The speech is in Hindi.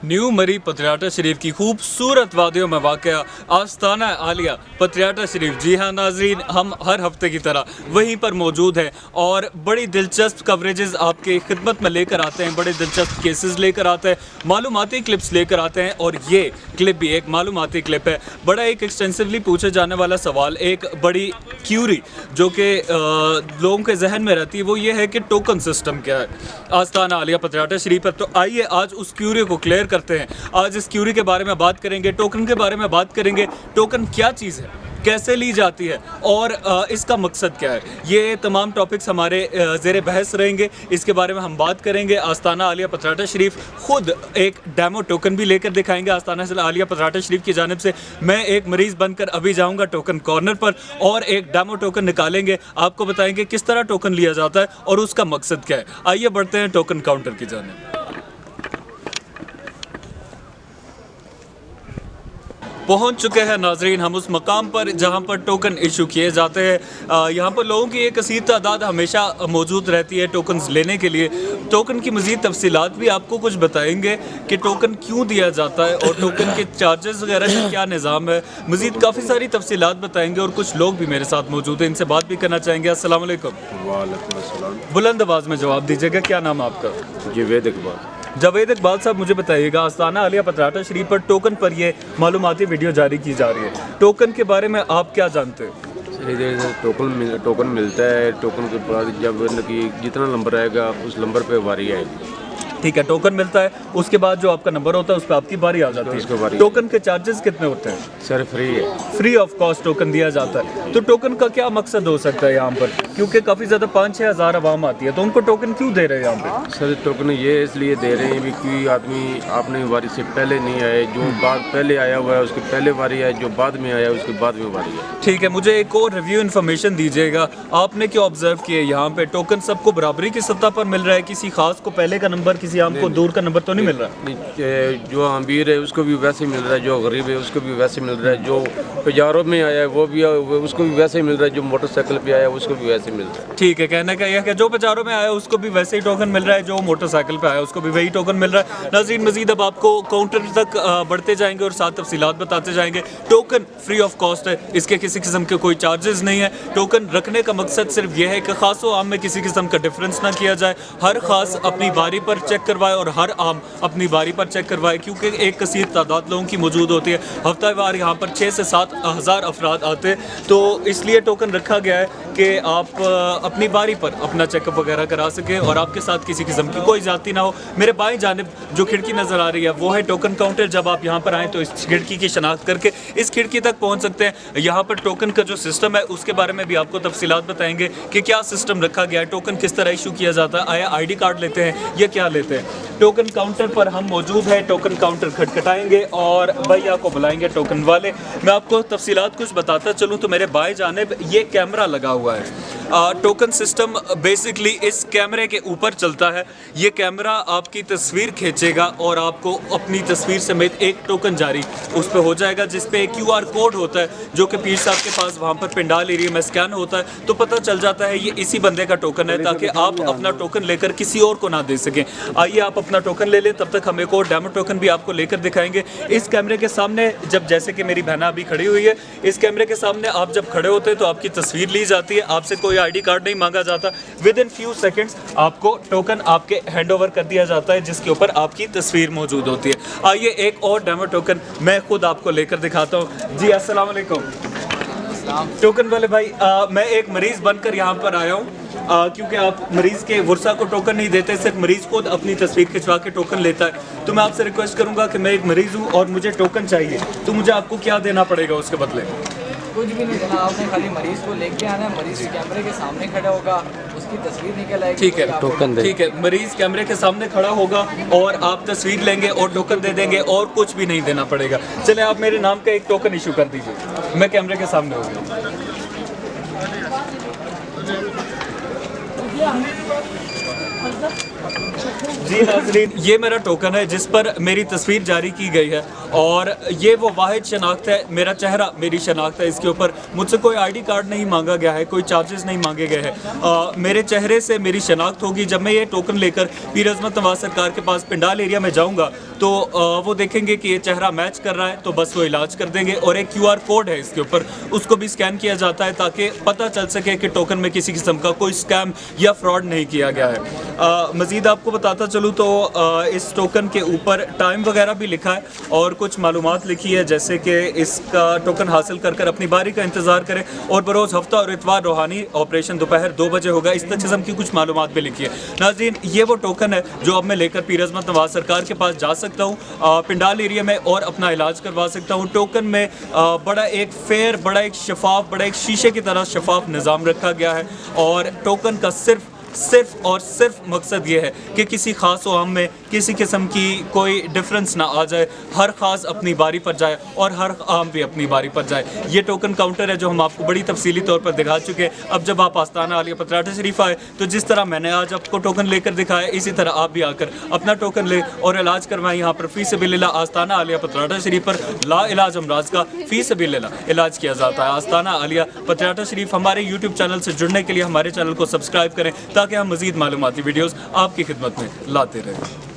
न्यू मरी पतियाटा शरीफ की खूबसूरत वादियों में वाक़या आस्ताना आलिया पतियाटा शरीफ। जी हाँ नाजरीन, हम हर हफ्ते की तरह वहीं पर मौजूद हैं और बड़ी दिलचस्प कवरेजेस आपके खिदमत में लेकर आते हैं, बड़े दिलचस्प केसेस लेकर आते हैं, मालूमाती क्लिप्स लेकर आते हैं। और ये क्लिप भी एक मालूमाती क्लिप है। बड़ा एक एक्सटेंसिवली पूछे जाने वाला सवाल, एक बड़ी क्यूरी जो कि लोगों के जहन में रहती है, वो ये है कि टोकन सिस्टम क्या है आस्ताना आलिया पतियाटा शरीफ पर। तो आइए आज उस क्यूरी को क्लियर करते हैं। आज इस क्यूरी के बारे में बात करेंगे, टोकन के बारे में बात करेंगे। टोकन क्या चीज़ है, कैसे ली जाती है और इसका मकसद क्या है, ये तमाम टॉपिक्स हमारे ज़ेरे बहस रहेंगे। इसके बारे में हम बात करेंगे। आस्ताना आलिया पतियाटा शरीफ खुद एक डेमो टोकन भी लेकर दिखाएंगे। आस्ताना आलिया पतियाटा शरीफ की जानिब से मैं एक मरीज़ बनकर अभी जाऊंगा टोकन कॉर्नर पर और एक डेमो टोकन निकालेंगे। आपको बताएंगे किस तरह टोकन लिया जाता है और उसका मकसद क्या है। आइए बढ़ते हैं टोकन काउंटर की जानिब। पहुंच चुके हैं नाजरीन हम उस मकाम पर जहां पर टोकन इशू किए जाते हैं। यहाँ पर लोगों की एक कसीर तादाद हमेशा मौजूद रहती है टोकन्स लेने के लिए। टोकन की मज़ीद तफसीलात भी आपको कुछ बताएंगे कि टोकन क्यों दिया जाता है और टोकन के चार्जेस वगैरह का क्या निज़ाम है। मज़ीद काफ़ी सारी तफसीलात बताएंगे और कुछ लोग भी मेरे साथ मौजूद हैं, इनसे बात भी करना चाहेंगे। अस्सलाम वालेकुम। वालेकुम अस्सलाम। बुलंद आवाज़ में जवाब दीजिएगा, क्या नाम है आपका? जावेद इकबाल। जावेद इकबाल साहब, मुझे बताइएगा आस्ताना आलिया पतियाटा शरीफ पर टोकन पर ये मालूमाती वीडियो जारी की जा रही है, टोकन के बारे में आप क्या जानते हैं? इधर टोकन मिलता है। टोकन के बाद जब कि जितना नंबर आएगा उस नंबर पे वारी आएगी। ठीक है, टोकन मिलता है, उसके बाद जो आपका नंबर होता है उस पर आपकी बारी आ जाती है। टोकन के चार्जेस कितने होते हैं? सर फ्री है, फ्री ऑफ कॉस्ट टोकन दिया जाता है। तो टोकन का क्या मकसद हो सकता है यहाँ पर, क्योंकि काफ़ी ज़्यादा 5-6 हज़ार आवाम आती है, तो उनको टोकन क्यों दे रहे हैं यहाँ पे? सर टोकन ये इसलिए दे रहे हैं भी कोई आदमी आपने वारी से पहले नहीं आए, जो बाद पहले आया हुआ है उसकी पहले वारी है, जो बाद में आया उसके बाद में वारी है। ठीक है, मुझे एक और रिव्यू इन्फॉर्मेशन दीजिएगा। आपने क्या ऑब्जर्व किया यहाँ पे, टोकन सबको बराबरी की सत्ता पर मिल रहा है? किसी खास को पहले का नंबर, किसी आम को दूर का नंबर तो नहीं मिल रहा? जो अमीर है उसको भी वैसे मिल रहा है, जो गरीब है उसको भी वैसे मिल रहा है, जो पजारों में आया है वो भी उसको भी वैसे मिल रहा है, जो मोटरसाइकिल पे आया है उसको भी वैसे मिल रहा है। ठीक है, कहने का यह कि जो पजारों में आया है उसको भी वैसे ही टोकन मिल रहा है, जो मोटरसाइकिल पे आया है उसको भी वही टोकन मिल रहा है। नाज़रीन, मजीद अब आपको काउंटर तक बढ़ते जाएंगे और साथ तफसीलात बताते जाएंगे। टोकन फ्री ऑफ कॉस्ट है, इसके किसी किस्म के कोई चार्जेस नहीं है। टोकन रखने का मकसद सिर्फ यह है कि खास व आम में किसी किस्म का डिफरेंस ना किया जाए, हर खास अपनी बारी पर चेक करवाए और हर आम अपनी बारी पर चेक करवाए, क्योंकि एक कसीर तादाद लोगों की मौजूद होती है। हफ्तावार यहाँ पर 6 से 7 हज़ार अफराद आते हैं, तो इसलिए टोकन रखा गया है कि आप अपनी बारी पर अपना चेकअप वगैरह करा सकें और आपके साथ किसी किस्म की कोई जाती ना हो। मेरे बाएं जानिब जो खिड़की नज़र आ रही है वो है टोकन काउंटर। जब आप यहाँ पर आएँ तो इस खिड़की की शनाख्त करके इस खिड़की तक पहुँच सकते हैं। यहाँ पर टोकन का जो सिस्टम है उसके बारे में भी आपको तफसीलात बताएंगे कि क्या सिस्टम रखा गया है, टोकन किस तरह इशू किया जाता है, आया ID कार्ड लेते हैं या क्या लेते हैं। टोकन काउंटर पर हम मौजूद हैं, टोकन काउंटर खटखटाएंगे और भैया को बुलाएंगे टोकन वाले। मैं आपको तफसीलात कुछ बताता चलूँ तो मेरे बाएं जानिब ये कैमरा लगा हुआ है। टोकन सिस्टम बेसिकली इस कैमरे के ऊपर चलता है। ये कैमरा आपकी तस्वीर खींचेगा और आपको अपनी तस्वीर समेत एक टोकन जारी उस पर हो जाएगा, जिस पे QR कोड होता है जो कि पीर साहब के पास वहाँ पर पिंडाल एरिया में स्कैन होता है, तो पता चल जाता है ये इसी बंदे का टोकन है, ताकि आप अपना टोकन लेकर किसी और को ना दे सकें। आइए आप अपना टोकन ले लें, तब तक हम एक और डेमो टोकन भी आपको लेकर दिखाएंगे। इस कैमरे के सामने जब, जैसे कि मेरी बहना अभी खड़ी हुई है, इस कैमरे के सामने आप जब खड़े होते हैं तो आपकी तस्वीर ली जाती है, आपसे कोई ID कार्ड नहीं मांगा जाता। विद इन फ्यू सेकंड्स आपको टोकन आपके हैंड ओवर कर दिया जाता है, जिसके ऊपर आपकी तस्वीर मौजूद होती है। आइए एक और डेमो टोकन मैं खुद आपको लेकर दिखाता हूँ। जी अस्सलाम वालेकुम। टोकन वाले भाई, मैं एक मरीज़ बनकर यहाँ पर आया हूँ क्योंकि आप मरीज़ के वर्षा को टोकन नहीं देते, सिर्फ मरीज़ खुद अपनी तस्वीर खिंचवा के टोकन लेता है। तो मैं आपसे रिक्वेस्ट करूँगा कि मैं एक मरीज़ हूँ और मुझे टोकन चाहिए, तो मुझे आपको क्या देना पड़ेगा उसके बदले? कुछ भी नहीं देना, आपने खाली मरीज़ को लेके आना है, मरीज़ कैमरे के सामने खड़ा होगा, उसकी तस्वीर निकल आएगी। ठीक है, टोकन ठीक है, मरीज़ कैमरे के सामने खड़ा होगा और आप तस्वीर लेंगे और टोकन दे देंगे और कुछ भी नहीं देना पड़ेगा। चले आप मेरे नाम का एक टोकन इशू कर दीजिए, मैं कैमरे के सामने हो गया। जी नाज़रीन, ये मेरा टोकन है जिस पर मेरी तस्वीर जारी की गई है और ये वो वाहिद शनाख्त है, मेरा चेहरा मेरी शनाख्त है। इसके ऊपर मुझसे कोई आईडी कार्ड नहीं मांगा गया है, कोई चार्जेस नहीं मांगे गए हैं। मेरे चेहरे से मेरी शनाख्त होगी। जब मैं ये टोकन लेकर पीर अज़मत नवाज सरकार के पास पिंडाल एरिया में जाऊँगा तो वो देखेंगे कि ये चेहरा मैच कर रहा है तो बस वो इलाज कर देंगे। और एक QR कोड है इसके ऊपर, उसको भी स्कैन किया जाता है ताकि पता चल सके कि टोकन में किसी किस्म का कोई स्कैम या फ्रॉड नहीं किया गया है। मज़ीद आपको बताता चलूँ तो इस टोकन के ऊपर टाइम वगैरह भी लिखा है और कुछ मालूमात लिखी है, जैसे कि इसका टोकन हासिल कर अपनी बारी का इंतज़ार करें और बरोज़ हफ्ता और इतवार रूहानी ऑपरेशन दोपहर 2 बजे होगा। इस किस्म की कुछ मालूमात भी लिखी है। नाज़रीन, ये वो टोकन है जो अब मैं लेकर पीर अज़मत नवाज सरकार के पास जा सकता हूँ पिंडाल एरिया में और अपना इलाज करवा सकता हूँ। टोकन में बड़ा एक फेयर, बड़ा एक शफाफ, बड़ा एक शीशे की तरह शफाफ निज़ाम रखा गया है और टोकन का सिर्फ और सिर्फ मकसद ये है कि किसी ख़ास आम में किसी किस्म की कोई डिफरेंस ना आ जाए, हर ख़ास अपनी बारी पर जाए और हर आम भी अपनी बारी पर जाए। ये टोकन काउंटर है जो हम आपको बड़ी तफसीली तौर पर दिखा चुके हैं। अब जब आप आस्ताना आलिया पतराटा शरीफ आए तो जिस तरह मैंने आज आपको टोकन लेकर दिखाया, इसी तरह आप भी आकर अपना टोकन ले और इलाज करवाएं। यहाँ पर फ़ी सबिलिल्लाह आस्ताना आलिया पतराटा शरीफ पर ला इलाज अमराज का फ़ी सबिलिल्लाह इलाज किया जाता है। आस्ताना आलिया पतराटा शरीफ। हमारे YouTube चैनल से जुड़ने के लिए हमारे चैनल को सब्सक्राइब करें ताकि हम मज़ीद मालूमाती वीडियोज़ आपकी खिदमत में लाते रहें।